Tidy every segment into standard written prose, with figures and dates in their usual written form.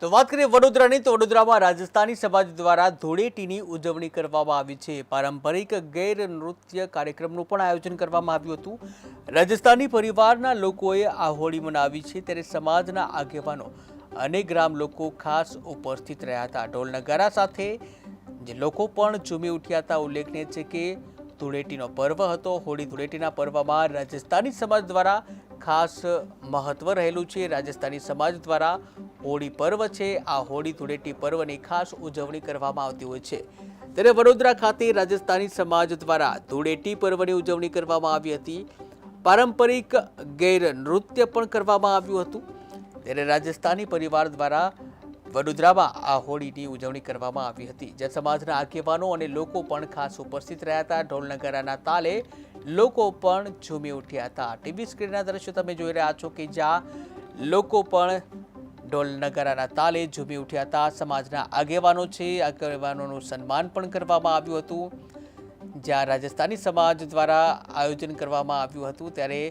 તો વાત કરીએ વડોદરાની તો વડોદરામાં રાજસ્થાની સમાજ દ્વારા ધૂળેટીની ઉજવણી કરવામાં આવી છે। પારંપરિક ગેર નૃત્ય કાર્યક્રમનું પણ આયોજન કરવામાં આવ્યું હતું। રાજસ્થાની પરિવારના લોકોએ આ હોળી મનાવી છે, ત્યારે સમાજના આગેવાનો અને ગ્રામ લોકો ખાસ ઉપસ્થિત રહ્યા હતા। ઢોલ નગારા સાથે જે લોકો પણ ઝૂમી ઉઠ્યા હતા। ઉલ્લેખનીય છે કે ધૂળેટીનો પર્વ હતો। હોળી ધૂળેટીના પર્વમાં રાજસ્થાની સમાજ દ્વારા ખાસ મહત્વ રહેલું છે। રાજસ્થાની સમાજ દ્વારા હોળી પર્વ છે, આ હોળી ધૂળેટી પર્વની ખાસ ઉજવણી કરવામાં આવતી હોય છે। ત્યારે વડોદરા ખાતે રાજસ્થાની સમાજ દ્વારા ધૂળેટી પર્વની ઉજવણી કરવામાં આવી હતી। પારંપરિક ગેર નૃત્ય પણ કરવામાં આવ્યું હતું। ત્યારે રાજસ્થાની પરિવાર દ્વારા વડોદરામાં આ હોળીની ઉજવણી કરવામાં આવી હતી, જ્યાં સમાજના આગેવાનો અને લોકો પણ ખાસ ઉપસ્થિત રહ્યા હતા। ઢોલ નગારાના તાલે લોકો પણ ઝૂમી ઉઠ્યા હતા। ટીવી સ્ક્રીનના દ્રશ્યો તમે જોઈ રહ્યા છો કે જ્યાં લોકો પણ ઢોલ નગારાના તાલે ઝૂમી ઉઠ્યા હતા। સમાજના આગેવાનો છે, આગેવાનોનું સન્માન પણ કરવામાં આવ્યું હતું। જ્યાં રાજસ્થાની સમાજ દ્વારા આયોજન કરવામાં આવ્યું હતું, ત્યારે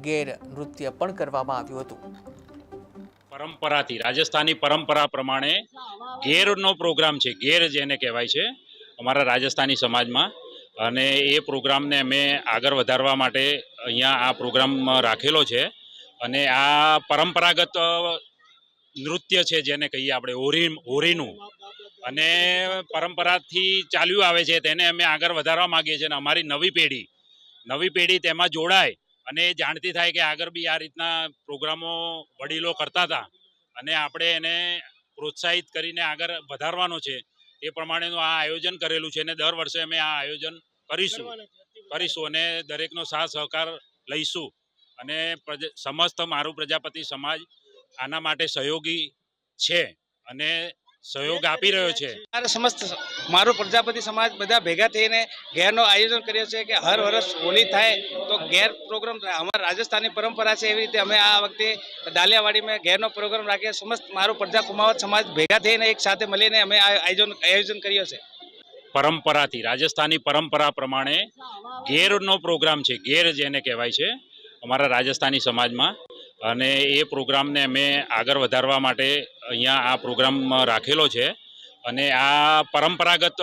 ગેર નૃત્ય પણ કરવામાં આવ્યું હતું। પરંપરાથી રાજસ્થાની પરંપરા પ્રમાણે ગેરનો પ્રોગ્રામ છે, ગેર જેને કહેવાય છે અમારા રાજસ્થાની સમાજમાં, અને એ પ્રોગ્રામને અમે આગળ વધારવા માટે અહીંયા આ પ્રોગ્રામ રાખેલો છે। અને આ પરંપરાગત નૃત્ય છે જેને કહીએ આપણે હોળીનું, અને પરંપરાથી ચાલ્યું આવે છે, તેને અમે આગળ વધારવા માંગીએ છીએ। અને અમારી નવી પેઢી તેમાં જોડાય અને જાણતી થાય કે આગળ બી આ રીતના પ્રોગ્રામો વડીલો કરતા હતા અને આપણે એને પ્રોત્સાહિત કરીને આગળ વધારવાનો છે। એ પ્રમાણેનું આ આયોજન કરેલું છે અને દર વર્ષે અમે આ આયોજન કરીશું અને દરેકનો સાથ સહકાર લઈશું। અને સમસ્ત મારું પ્રજાપતિ સમાજ આના માટે સહયોગી છે અને સહયોગ આપી રહ્યો છે। સમસ્ત મારું પ્રજાપતિ સમાજ બધા ભેગા થઈને ઘેરનો આયોજન કર્યો છે કે હર વર્ષ હોળી થાય તો ઘેર પ્રોગ્રામ થાય। અમારા રાજસ્થાની પરંપરા છે, એવી રીતે અમે આ વખતે દાલિયાવાડીમાં ઘેરનો પ્રોગ્રામ રાખીએ। સમસ્ત મારું પ્રજા કુમાવત સમાજ ભેગા થઈને એક સાથે મળીને અમે આયોજન કર્યો છે। પરંપરાથી રાજસ્થાની પરંપરા પ્રમાણે ગેરનો પ્રોગ્રામ છે, ગેર જેને કહેવાય છે અમારા રાજસ્થાની સમાજમાં, અને એ પ્રોગ્રામને અમે આગળ વધારવા માટે અહીંયા આ પ્રોગ્રામ રાખેલો છે। અને આ પરંપરાગત